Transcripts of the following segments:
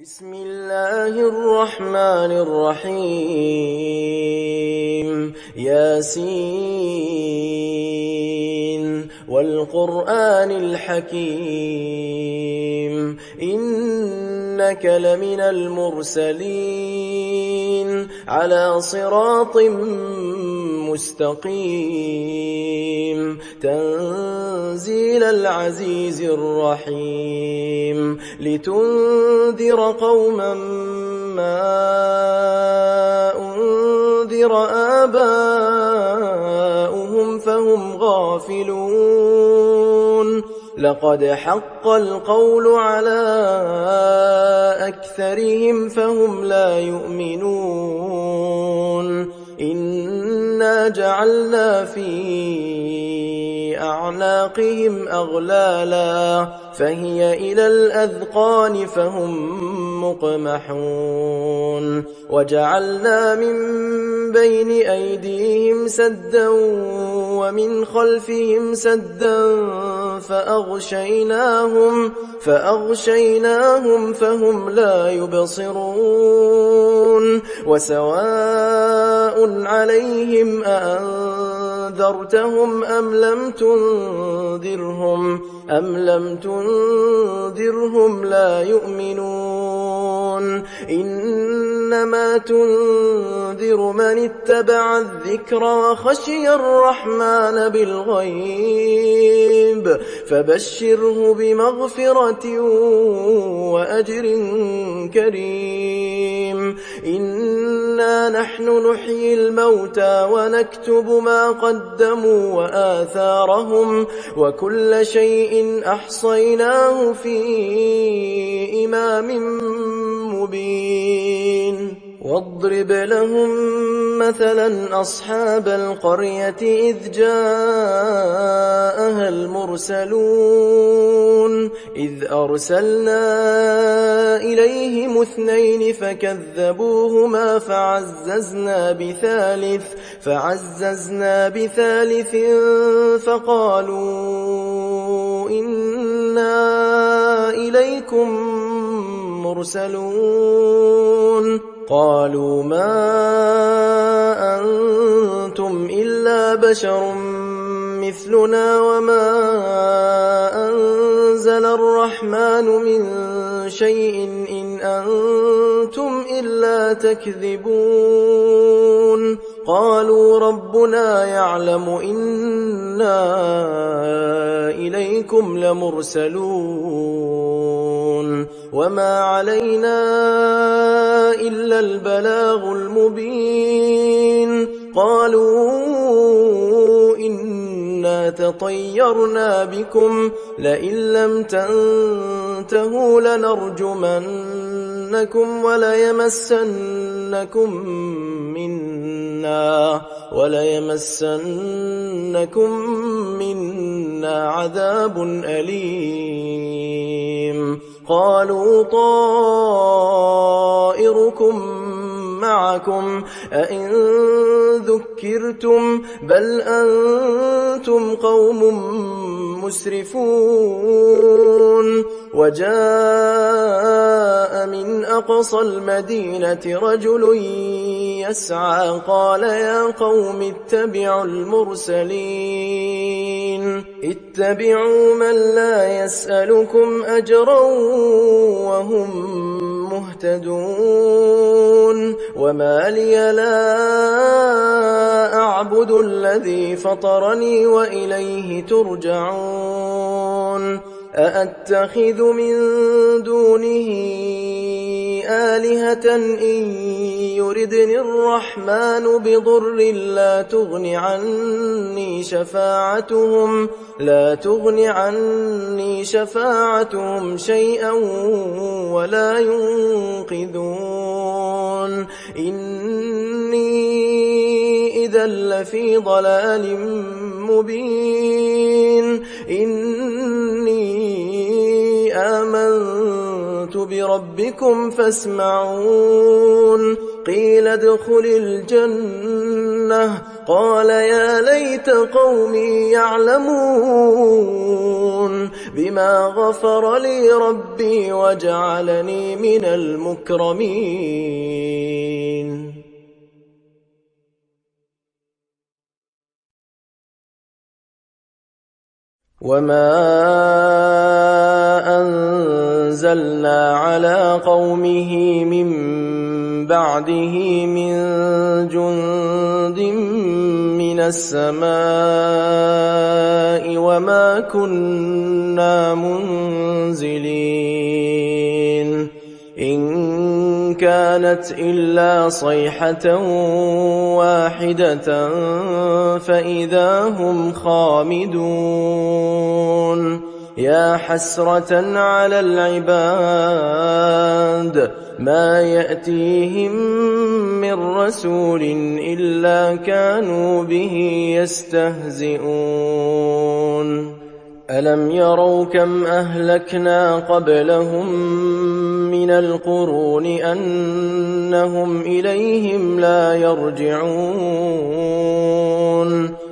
بسم الله الرحمن الرحيم ياسين والقرآن الحكيم إنك لمن المرسلين على صراط مستقيم تنزيل العزيز الرحيم لتنذر قوما ما أنذر آباؤهم فهم غافلون لقد حق القول على أكثرهم فهم لا يؤمنون إنا جعلنا في أعناقهم أغلالا فهي إلى الأذقان فهم مقمحون وجعلنا من بين أيديهم سدا ومن خلفهم سدا فأغشيناهم فهم لا يبصرون وسواء عليهم أأنذرتهم أم لم تنذرهم لا يؤمنون إنما تنذر من اتبع الذكر وخشي الرحمن بالغيب فبشره بمغفرة وأجر كريم إنا نحن نحيي الموتى ونكتب ما قدموا وآثارهم وكل شيء أحصيناه في إمام مبين واضرب لهم مثلا أصحاب القرية إذ جاءها المرسلون إذ أرسلنا إليهم 2 فكذبوهما فعززنا بثالث فقالوا إنا إليكم مرسلون قالوا ما أنتم إلا بشر مثلنا وما أنزل الرحمن من شيء إن أنتم إلا تكذبون قالوا ربنا يعلم إنا إليكم لمرسلون وما علينا إلا البلاغ المبين قالوا إنا تطيرنا بكم لئن لم تنتهوا لنرجمنكم وليمسنكم منا عذاب أليم قالوا طائركم معكم أئن ذكرتم بل أنتم قوم مسرفون وجاء من أقصى المدينة رجل يسعى قال يا قوم اتبعوا المرسلين اتبعوا من لا يسألكم أجرا وهم مهتدون وما لي لا أعبد الذي فطرني وإليه ترجعون أأتخذ من دونه آلهة إن يردني الرحمن بضر لا تغن عني شفاعتهم شيئا ولا ينقذون إني إذا لفي ضلال مبين إني آمنت بربكم فاسمعون قيل ادخل الجنة قال يا ليت قومي يعلمون بما غفر لي ربي وجعلني من المكرمين. وما أنزلنا على قومه من بعده من جند من السماء وما كنا منزلين إن كانت إلا صيحة واحدة فإذا هم خامدون. يا حسرة على العباد ما يأتيهم من رسول إلا كانوا به يستهزئون. ألم يروا كم أهلكنا قبلهم من القرون أنهم إليهم لا يرجعون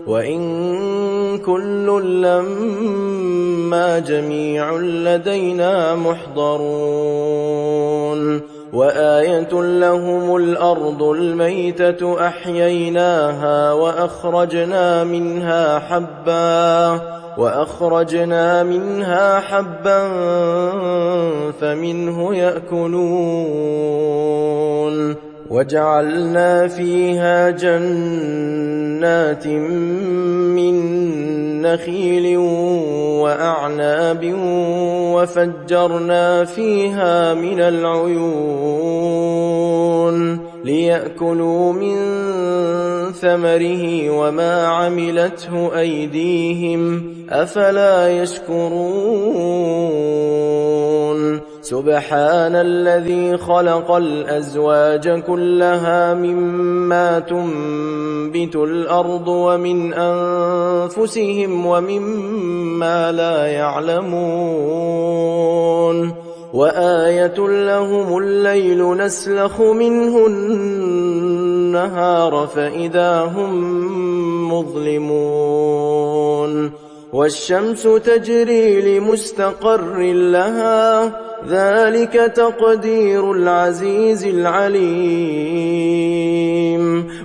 وإن كل لما جميع لدينا محضرون. وآية لهم الأرض الميتة أحييناها وأخرجنا منها حبا فمنه يأكلون. وجعلنا فيها جنات من نخيل وأعناب وفجرنا فيها من العيون ليأكلوا من ثمره وما عملته أيديهم أفلا يشكرون. سبحان الذي خلق الأزواج كلها مما تنبت الأرض ومن أنفسهم ومما لا يعلمون. وآية لهم الليل نسلخ منه النهار فإذا هم مظلمون. والشمس تجري لمستقر لها ذلك تقدير العزيز العليم.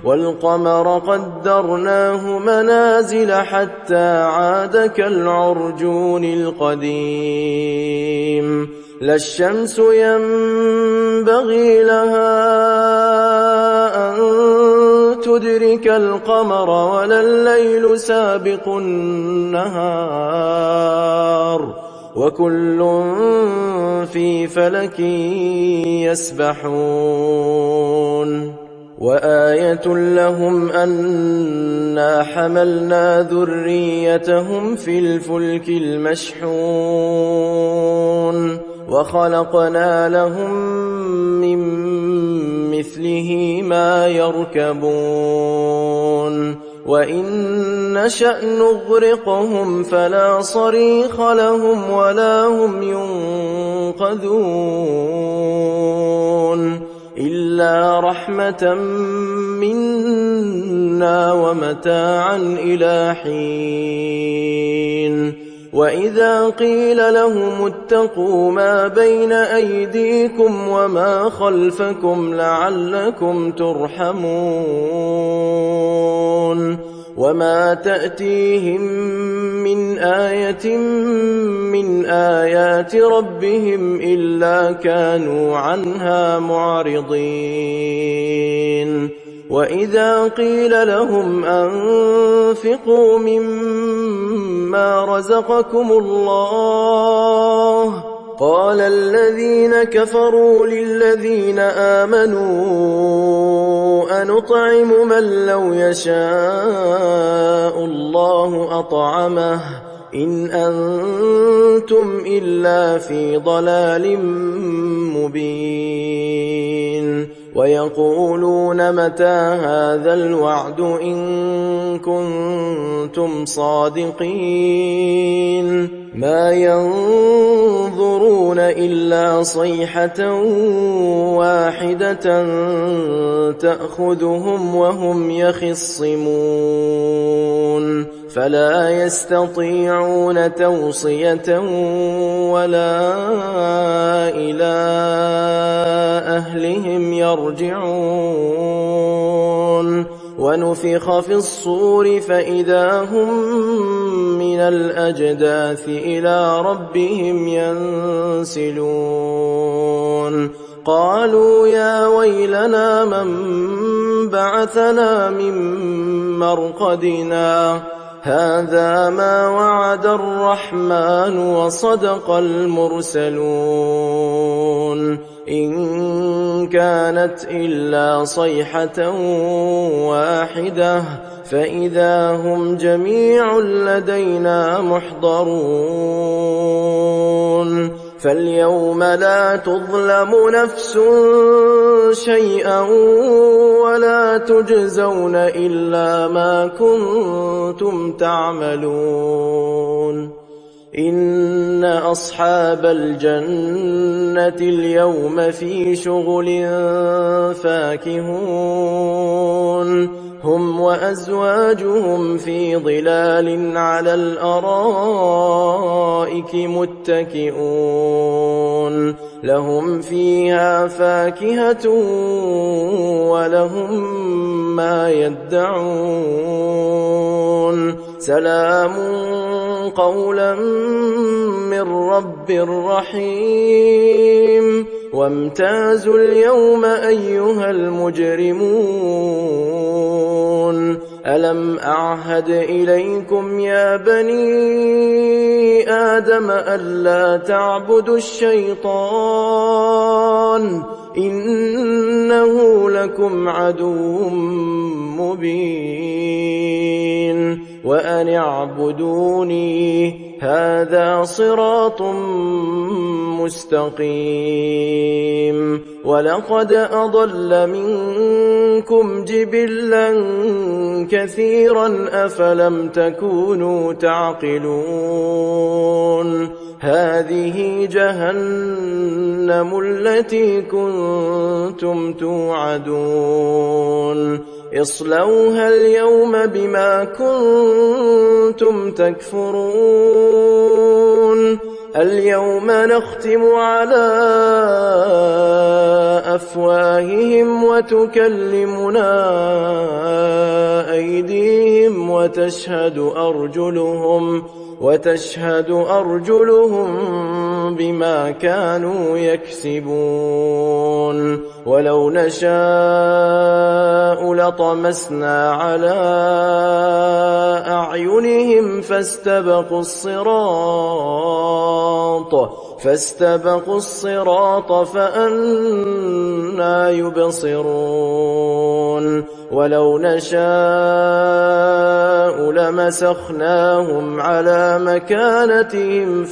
والقمر قدرناه منازل حتى عاد كالعرجون القديم. لا الشمس ينبغي لها أن تدرك القمر ولا الليل سابق النهار وكل في فلك يسبحون. وآية لهم أنا حملنا ذريتهم في الفلك المشحون وخلقنا لهم من مثله ما يركبون. وإن نشأ نغرقهم فلا صريخ لهم ولا هم ينقذون إلا رحمة منا ومتاعا إلى حين. وإذا قيل لهم اتقوا ما بين أيديكم وما خلفكم لعلكم ترحمون. وما تأتيهم من آية من آيات ربهم إلا كانوا عنها معرضين. وإذا قيل لهم أنفقوا مما رزقكم الله قال الذين كفروا للذين آمنوا أنطعم من لو يشاء الله أطعمه إن أنتم إلا في ضلال مبين. ويقولون متى هذا الوعد إن كنتم صادقين ما ينظرون إلا صيحة واحدة تأخذهم وهم يخصمون فلا يستطيعون توصية ولا إلى أهلهم يرجعون ونفخ في الصور فإذا هم من الأجداث إلى ربهم ينسلون قالوا يا ويلنا من بعثنا من مرقدنا هذا ما وعد الرحمن وصدق المرسلون إن كانت إلا صيحة واحدة فإذا هم جميع لدينا محضرون فاليوم لا تظلم نفس شيئا ولا تجزون إلا ما كنتم تعملون إن أصحاب الجنة اليوم في شغل فاكهون هم وأزواجهم في ظلال على الأرائك متكئون لهم فيها فاكهة ولهم ما يدعون سلام قولا من رب رحيم وامتازوا اليوم أيها المجرمون ألم أعهد إليكم يا بني آدم ألا تعبدوا الشيطان إنه لكم عدو مبين وأن اعبدوني هذا صراط مستقيم ولقد أضل منكم جبلا كثيرا أفلم تكونوا تعقلون هذه جهنم التي كنتم توعدون اصلوها اليوم بما كنتم تكفرون اليوم نختم على أفواههم وتكلمنا أيديهم وتشهد أرجلهم بما كانوا يكسبون ولو نشاء لطمسنا على أعينهم فاستبقوا الصراط فأنى يبصرون ولو نشاء لمسخناهم على مكانتهم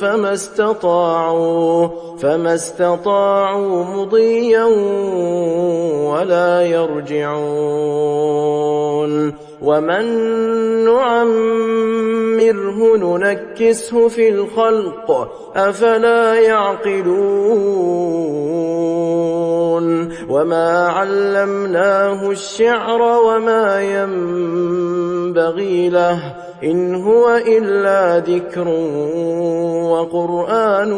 فما استطاعوا مضيا ولا يرجعون ومن نعمره ننكسه في الخلق أفلا يعقلون وما علمناه الشعر وما ينبغي له إن هو إلا ذكر وقرآن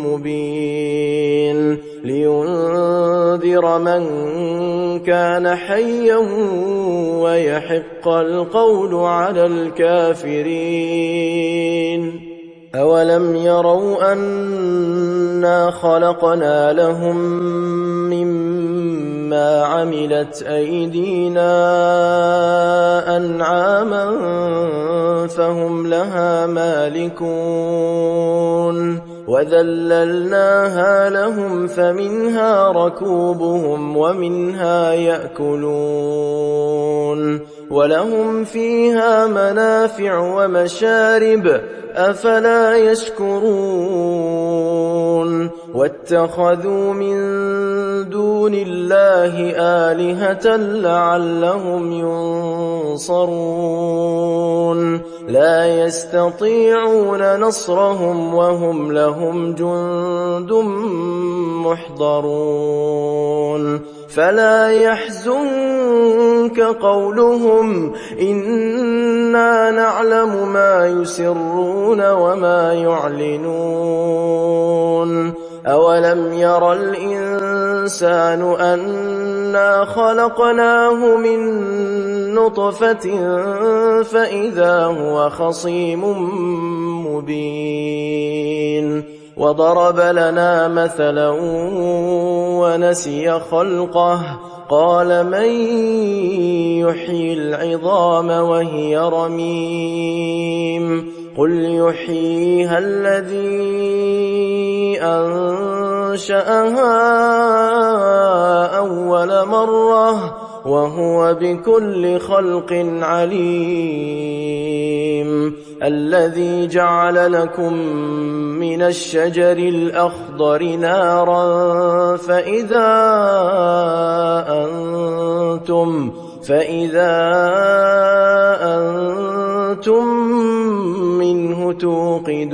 مبين لينذر من كان حيا ويحق القول على الكافرين أولم يروا أنا خلقنا لهم مما عملت أيدينا أنعاما فهم لها مالكون وذللناها لهم فمنها ركوبهم ومنها يأكلون ولهم فيها منافع ومشارب أفلا يشكرون واتخذوا من دون الله آلهة لعلهم ينصرون لا يستطيعون نصرهم وهم لهم جند محضرون فلا يحزنك قولهم إنا نعلم ما يسرون وما يعلنون أولم ير الإنسان أنا خلقناه من نطفة فإذا هو خصيم مبين وضرب لنا مثلا ونسي خلقه قال من يحيي العظام وهي رميم قل يحييها الذي أنشأها أول مرة وهو بكل خلق عليم الذي جعل لكم من الشجر الأخضر نارا فإذا أنتم منه توقدون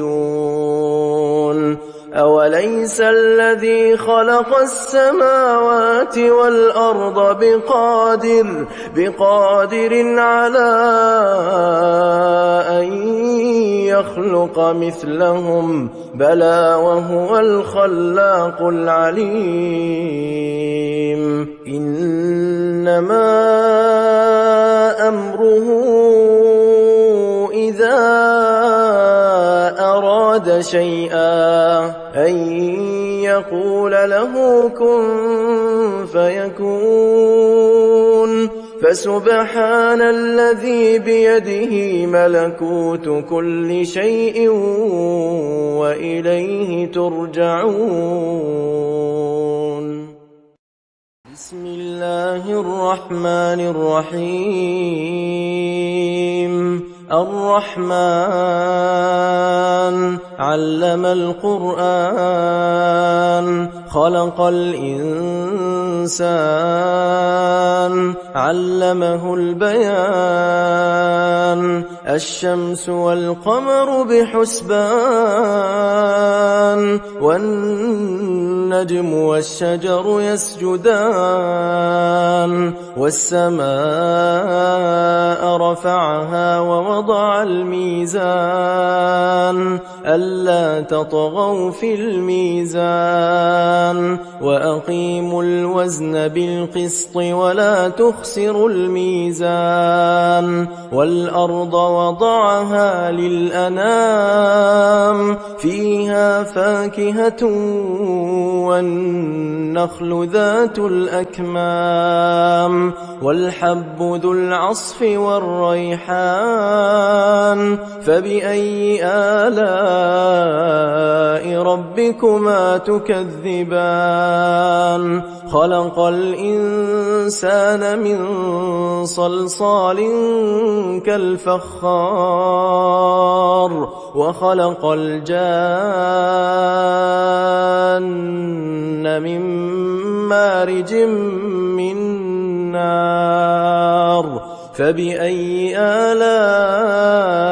أوليس الذي خلق السماوات والأرض بقادر على أن يخلق مثلهم بلى وهو الخلاق العليم إنما أمره إذا أراد شيئا أن يقول له كن فيكون فسبحان الذي بيده ملكوت كل شيء وإليه ترجعون بسم الله الرحمن الرحيم الرحمن علم القرآن خلق الإنسان علمه البيان الشمس والقمر بحسبان والنجم والشجر يسجدان والسماء رفعها ووضع الميزان ألا تطغوا في الميزان وأقيموا الوزن بالقسط ولا تخسروا الميزان والأرض وضعها للأنام فيها فاكهة والنخل ذات الأكمام والحب ذو العصف والريحان فبأي آلاء ربكما تكذبان خلق الإنسان من صلصال كالفخار وخلق الجان من مارج من نار فبأي آلاء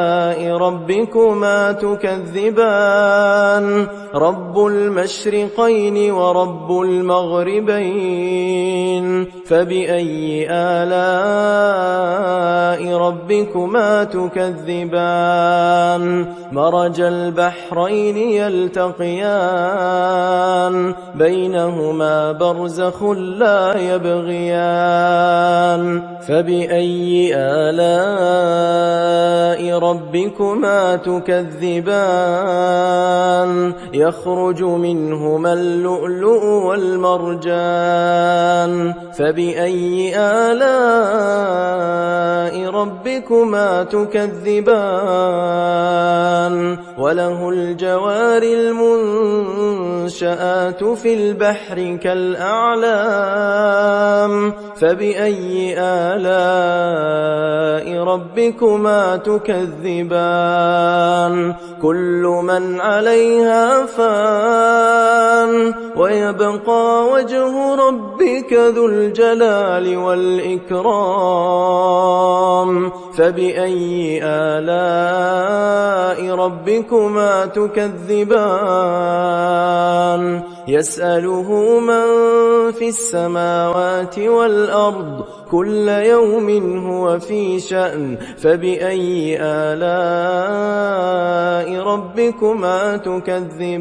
ربكما تكذبان رب المشرقين ورب المغربين فبأي آلاء ربكما تكذبان مرج البحرين يلتقيان بينهما برزخ لا يبغيان فبأي آلاء ربكما تكذبان يخرج منهما اللؤلؤ والمرجان فبأي آلاء ربكما تكذبان وله الجوار المنشآت في البحر كالأعلام فبأي آلاء ربكما تكذبان كل من عليها فان ويبقى وجه ربك ذو الجلال والإكرام فبأي آلاء ربكما تكذبان يسأله من في السماوات والأرض كل يوم هو في شأن فبأي آلاء ربكما تكذبان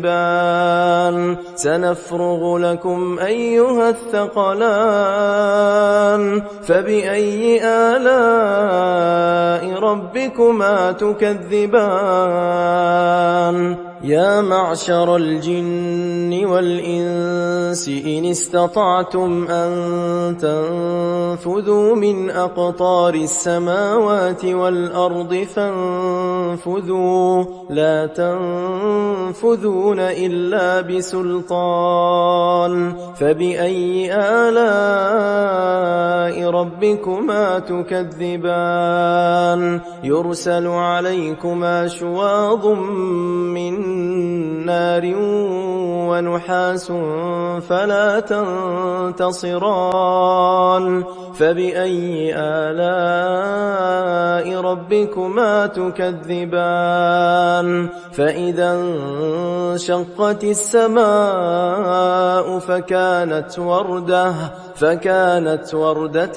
سنفرغ لكم أيها الثقلان فبأي آلاء ربكما تكذبان يا معشر الجن والإنس إن استطعتم أن تنفذوا من أقطار السماوات والأرض فانفذوا لا تنفذون إلا بسلطان فبأي آلاء ربكما تكذبان يرسل عليكما شواظ من نار ونحاس فلا تنتصران فبأي آلاء ربكما تكذبان فإذا انشقت السماء فكانت وردة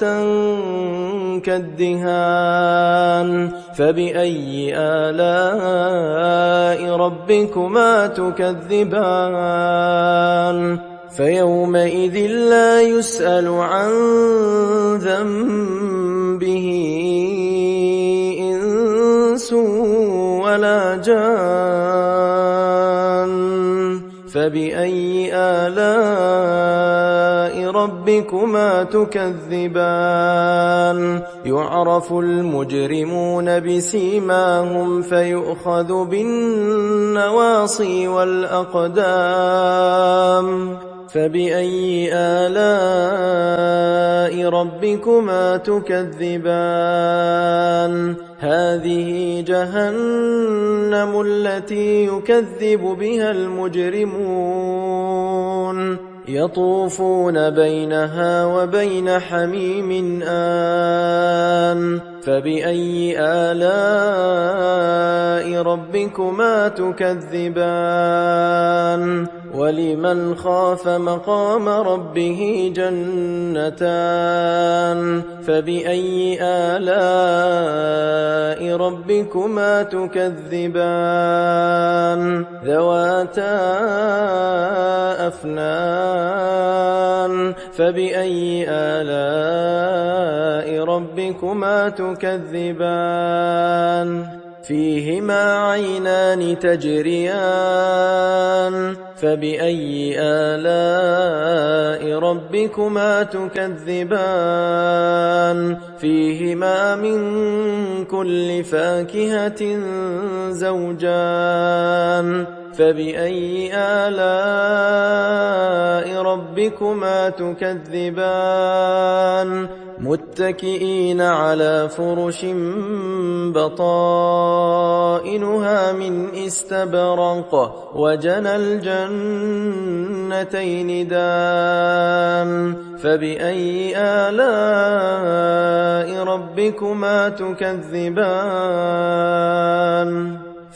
كالدهان فبأي آلاء ربكما تكذبان فيومئذ لا يسأل عن ذنبه إنس ولا جان فبأي آلاء ربكما تكذبان يعرف المجرمون بسيماهم فيؤخذ بالنواصي والأقدام فبأي آلاء ربكما تكذبان هذه جهنم التي يكذب بها المجرمون يطوفون بينها وبين حميم آن فبأي آلاء ربكما تكذبان ولمن خاف مقام ربه جنتان فبأي آلاء ربكما تكذبان ذواتا أفنان فبأي آلاء ربكما تكذبان فيهما عينان تجريان فبأي آلاء ربكما تكذبان فيهما من كل فاكهة زوجان فبأي آلاء ربكما تكذبان متكئين على فرش بطائنها من استبرق وجنى الجنتين دان فبأي آلاء ربكما تكذبان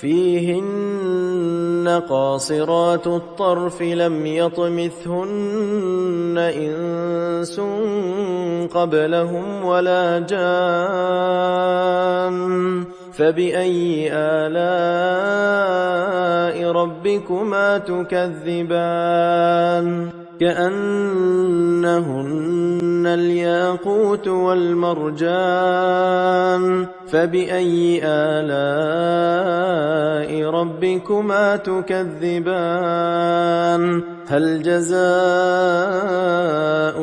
فيهن قاصرات الطرف لم يطمثهن إنس قبلهم ولا جان فبأي آلاء ربكما تكذبان كأنهن الياقوت والمرجان فبأي آلاء ربكما تكذبان هل جزاء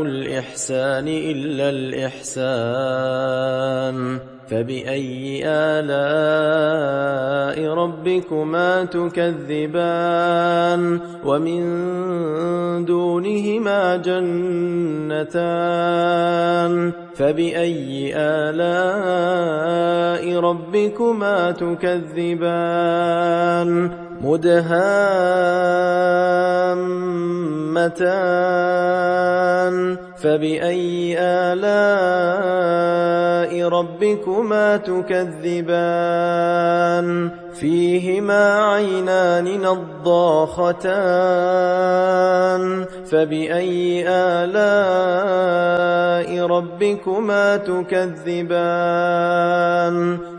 الإحسان إلا الإحسان فبأي آلاء ربكما تكذبان ومن دونهما جنتان فبأي آلاء ربكما تكذبان مدهامتان فبأي آلاء ربكما تكذبان فيهما عينان نضاختان فبأي آلاء ربكما تكذبان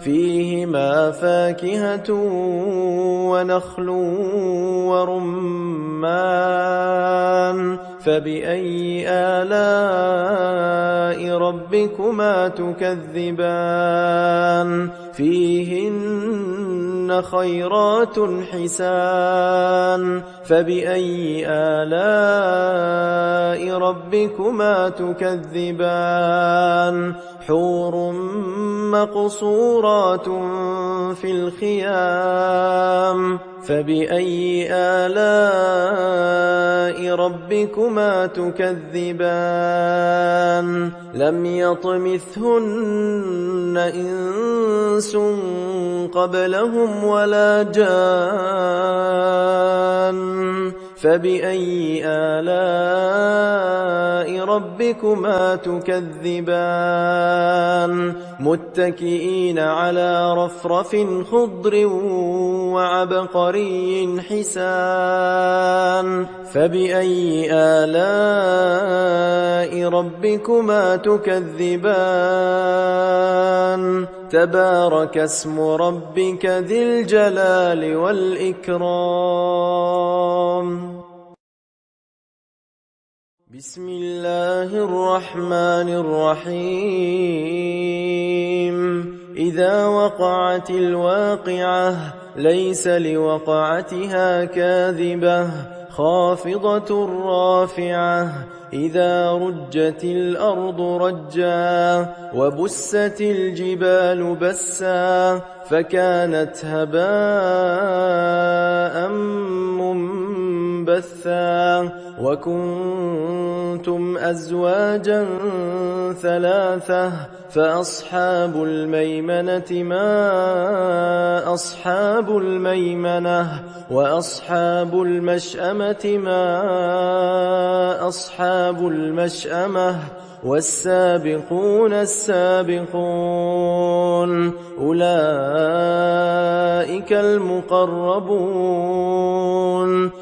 فيهما فاكهة ونخل ورمان فبأي آلاء ربكما تكذبان فيهن خيرات حسان فبأي آلاء ربكما تكذبان حور مقصورات في الخيام فبأي آلاء ربكما تكذبان لم يطمثهن إنس قبلهم ولا جان فبأي آلاء ربكما تكذبان متكئين على رفرف خضر وعبقري حسان فبأي آلاء ربكما تكذبان تبارك اسم ربك ذي الجلال والإكرام بسم الله الرحمن الرحيم إذا وقعت الواقعة ليس لوقعتها كاذبة خافضة رافعة إذا رجت الأرض رجا وبست الجبال بسا فكانت هباء منبثا وكنتم أزواجا ثلاثة فأصحاب الميمنة ما أصحاب الميمنة وأصحاب المشأمة ما أصحاب المشأمة والسابقون السابقون أولئك المقربون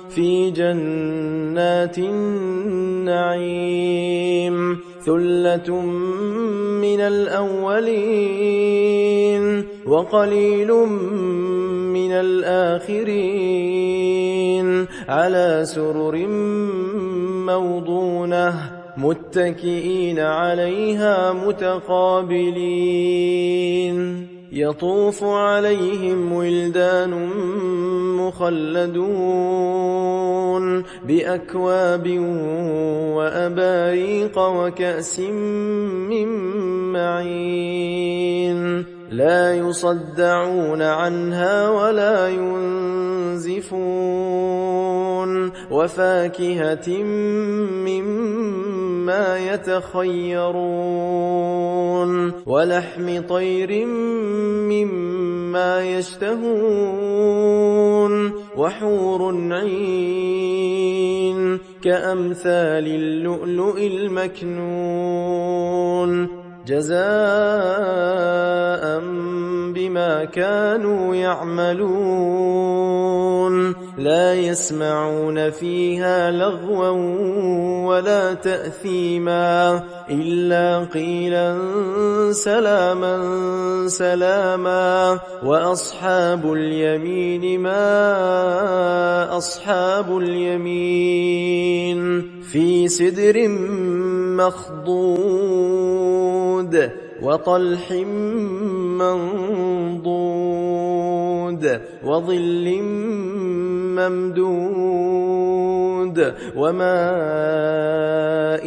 في جنات النعيم ثلة من الأولين وقليل من الآخرين على سرر موضونة متكئين عليها متقابلين يطوف عليهم ولدان مخلدون بأكواب وأباريق وكأس من معين لا يصدعون عنها ولا ينزفون وفاكهة مما يتخيرون ولحم طير مما يشتهون وحور عين كأمثال اللؤلؤ المكنون جزاء بما كانوا يعملون لا يسمعون فيها لغوا ولا تأثيما إلا قيلا سلاما سلاما وأصحاب اليمين ما أصحاب اليمين في سدر مخضود وطلح منضود وظل ممدود وماء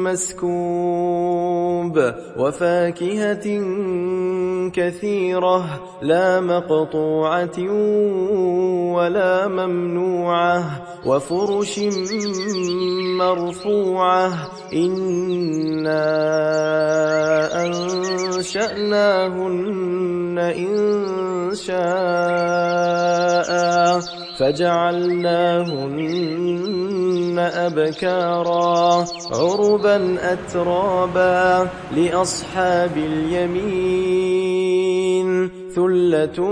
مسكوب وفاكهة كثيرة لا مقطوعة ولا ممنوعة وفرش مرفوعة إنا أنشأناهن إن شاء فجعلناهن أبكارا عربا أترابا لأصحاب اليمين ثلة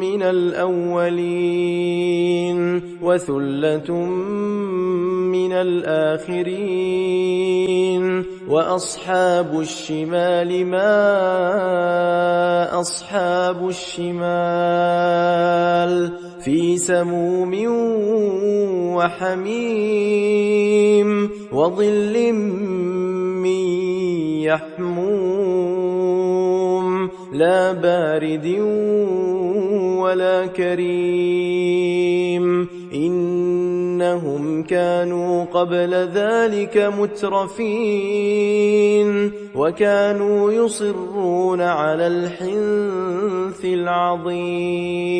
من الأولين وثلة من الآخرين وأصحاب الشمال ما أصحاب الشمال في سموم وحميم وظل من يحموم لا بارد ولا كريم إنهم كانوا قبل ذلك مترفين وكانوا يصرون على الحنث العظيم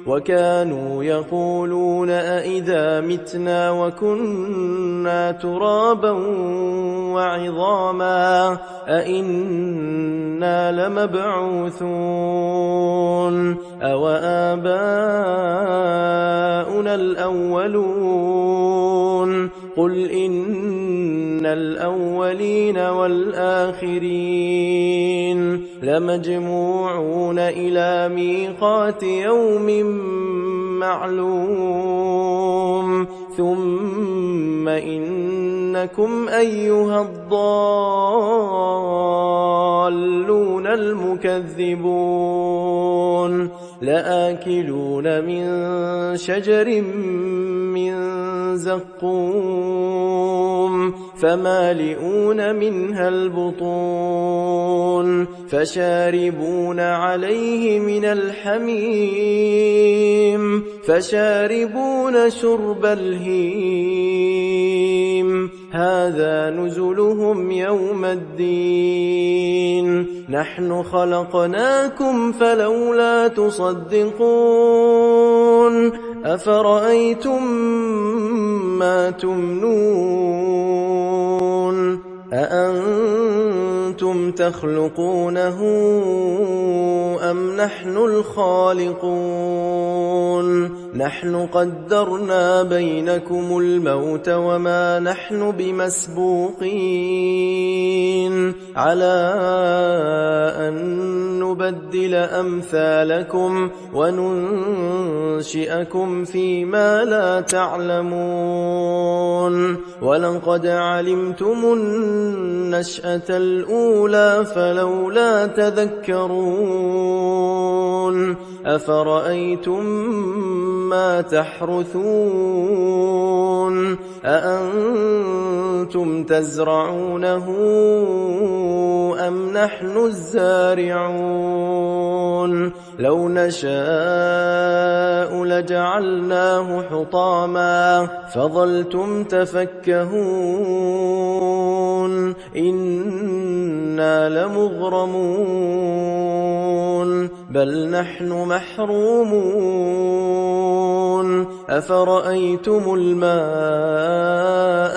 وكانوا يقولون أئذا متنا وكنا ترابا وعظاما أئنا لمبعوثون أو آباؤنا الأولون قل إن الأولين والآخرين لمجموعون إلى ميقات يوم معلوم ثم إنكم أيها الضالون المكذبون لآكلون من شجر من زقوم فمالئون منها البطون فشاربون عليه من الحميم فشاربون شرب الهيم هذا نزلهم يوم الدين نحن خلقناكم فلولا تصدقون أفرأيتم ما تمنون أأنتم تخلقونه أم نحن الخالقون نحن قدرنا بينكم الموت وما نحن بمسبوقين على أن نبدل أمثالكم وننشئكم فيما لا تعلمون ولقد علمتم النشأة الأولى فلولا تذكرون أفرأيتم ما تحرثون أأنتم تزرعونه أم نحن الزارعون لو نشاء لجعلناه حطاما فظلتم تفكهون إنا لمغرمون بل نحن محرومون أفرأيتم الماء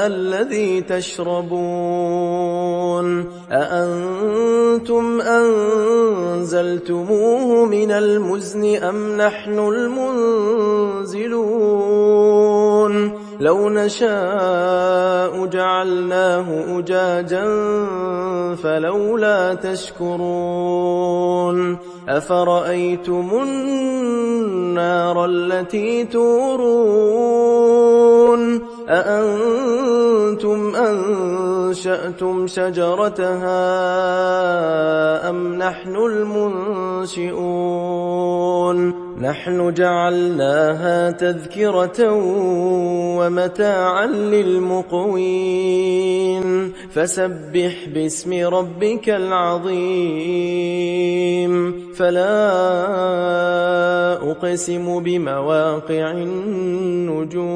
الذي تشربون أأنتم أنزلتموه من المزن أم نحن المنزلون لو نشاء جعلناه أجاجا فلولا تشكرون أفرأيتم النار التي تورون أأنتم أنشأتم شجرتها أم نحن المنشئون نحن جعلناها تذكرة ومتاعا للمقوين فسبح باسم ربك العظيم فلا أقسم بمواقع النجوم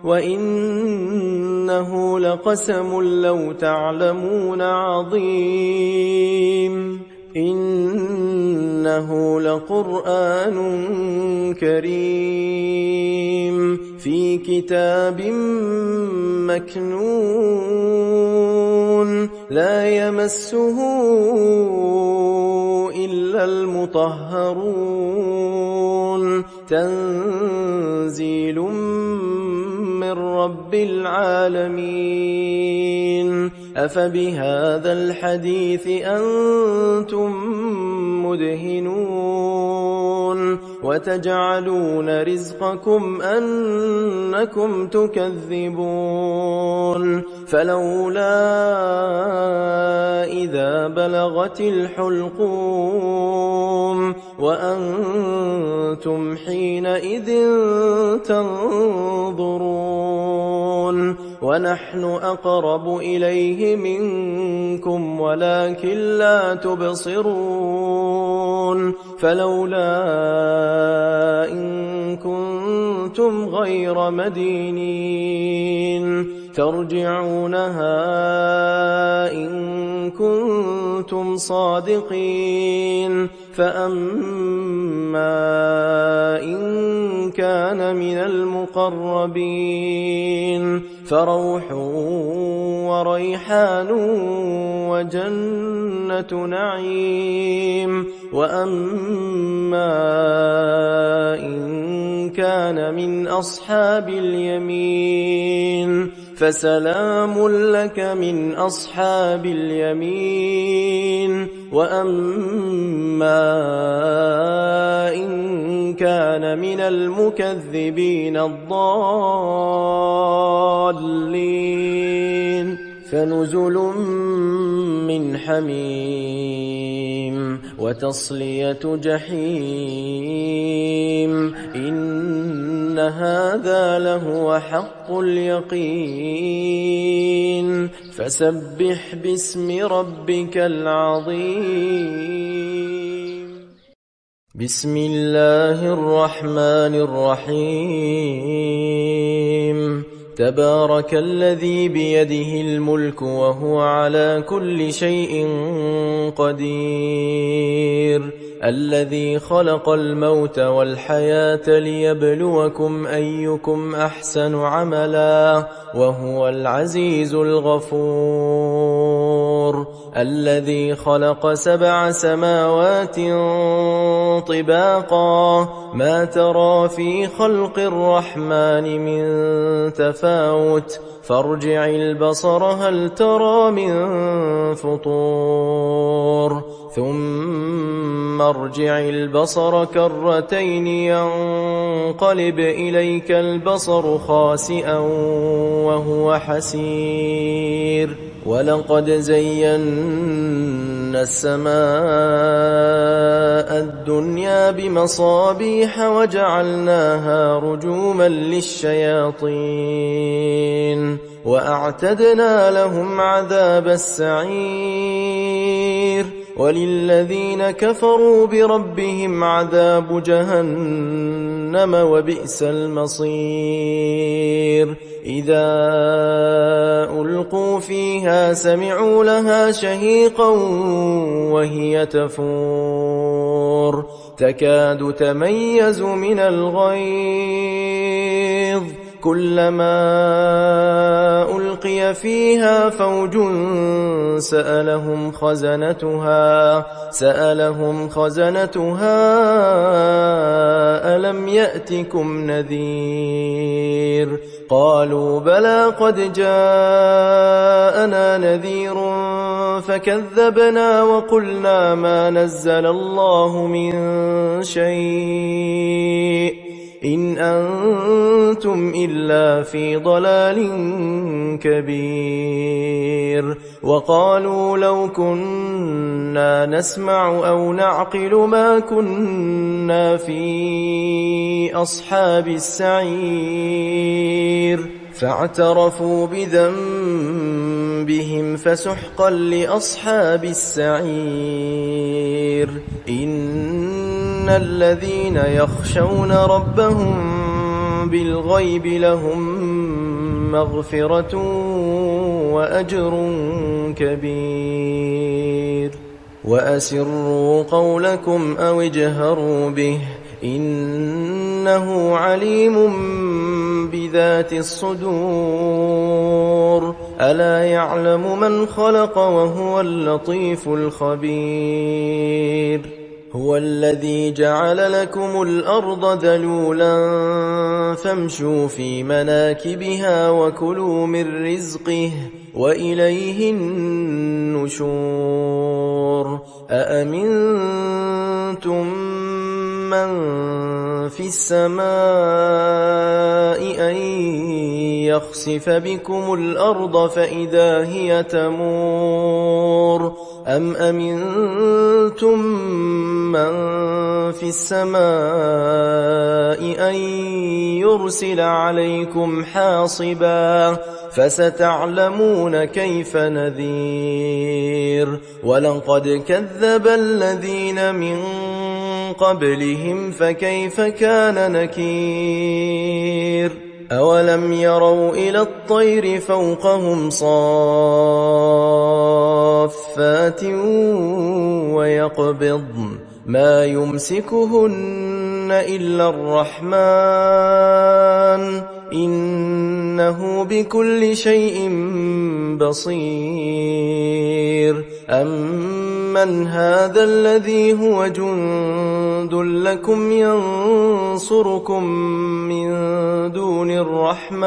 وإنه لقسم لو تعلمون عظيم إنه لقرآن كريم في كتاب مكنون لا يمسه إلا المطهرون تنزيل من رب العالمين أفبهذا الحديث أنتم مدهنون وتجعلون رزقكم أنكم تكذبون فلولا إذا بلغت الحلقوم وأنتم حينئذ تنظرون ونحن أقرب إليه منكم ولكن لا تبصرون فلولا إن كنتم غير مدينين ترجعونها إن كنتم صادقين فأما إن كان من المقربين فروح وريحان وجنة نعيم وأما إن كان من أصحاب اليمين فسلام لك من أصحاب اليمين وأما إن كان من المكذبين الضالين فنزل من حميم وتصلية جحيم إن هذا لهو حق اليقين فسبح باسم ربك العظيم بسم الله الرحمن الرحيم تبارك الذي بيده الملك وهو على كل شيء قدير الذي خلق الموت والحياة ليبلوكم أيكم أحسن عملا وهو العزيز الغفور الذي خلق 7 سماوات طباقا ما ترى في خلق الرحمن من تفاوت فارجع البصر هل ترى من فطور ثم ارجع البصر كرتين ينقلب إليك البصر خاسئا وهو حسير ولقد زينا السماء الدنيا بمصابيح وجعلناها رجوما للشياطين وأعتدنا لهم عذاب السعير وللذين كفروا بربهم عذاب جهنم وبئس المصير إذا ألقوا فيها سمعوا لها شهيقا وهي تفور تكاد تميز من الغيظ كلما ألقي فيها فوج سألهم خزنتها ألم يأتكم نذير قالوا بلى قد جاءنا نذير فكذبنا وقلنا ما نزل الله من شيء إن أنتم إلا في ضلال كبير وقالوا لو كنا نسمع أو نعقل ما كنا في أصحاب السعير فاعترفوا بذنبهم فسحقا لأصحاب السعير إن الذين يخشون ربهم بالغيب لهم مغفرة وأجر كبير وأسروا قولكم أو اجهروا به إنه عليم بذات الصدور ألا يعلم من خلق وهو اللطيف الخبير هو الذي جعل لكم الأرض ذلولا فامشوا في مناكبها وكلوا من رزقه وإليه النشور أأمنتم من في السماء أن يخسف بكم الأرض فإذا هي تمور أم أمنتم من في السماء أن يرسل عليكم حاصبا فستعلمون كيف نذير ولقد كذب الذين من قبلهم فكيف كان نكير أولم يروا إلى الطير فوقهم صافات ويقبضن ما يمسكهن إلا الرحمن إنه بكل شيء بصير أمن هذا الذي هو جند لكم ينصركم من دون الرحمن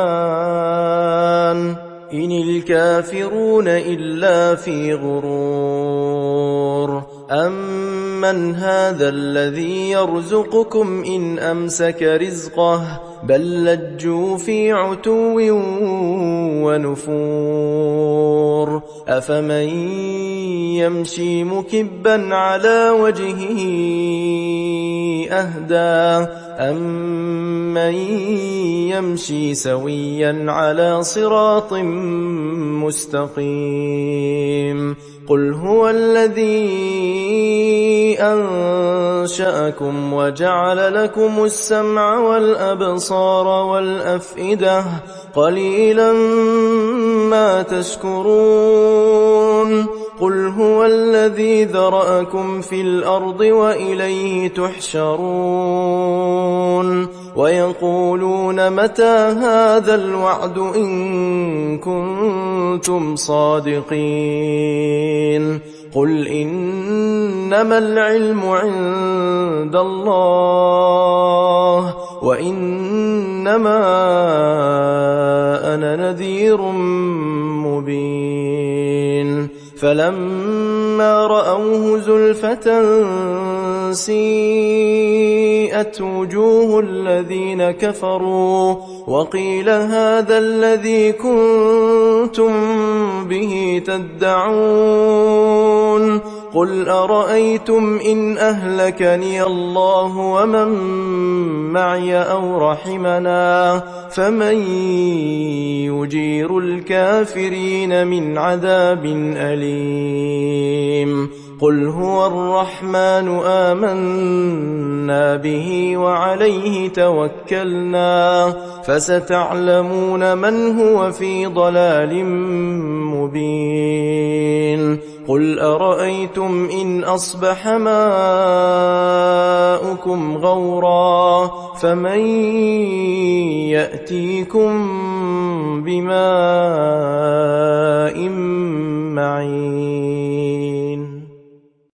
إن الكافرون إلا في غرور أمن هذا الذي يرزقكم إن أمسك رزقه بل لجوا في عتو ونفور أفمن يمشي مكبا على وجهه أهدى أمن يمشي سويا على صراط مستقيم قل هو الذي أنشأكم وجعل لكم السمع والأبصار والأفئدة قليلا ما تشكرون قل هو الذي ذرأكم في الأرض وإليه تحشرون ويقولون متى هذا الوعد إن كنتم صادقين قل إنما العلم عند الله وإنما أنا نذير مبين فلما رأوه زلفة سيئت وجوه الذين كفروا وقيل هذا الذي كنتم به تدعون قل أرأيتم إن أهلكني الله ومن معي أو رحمنا فمن يجير الكافرين من عذاب أليم قل هو الرحمن آمنا به وعليه توكلنا فستعلمون من هو في ضلال مبين قل أرأيتم إن أصبح ماؤكم غورا فمن يأتيكم بماء معين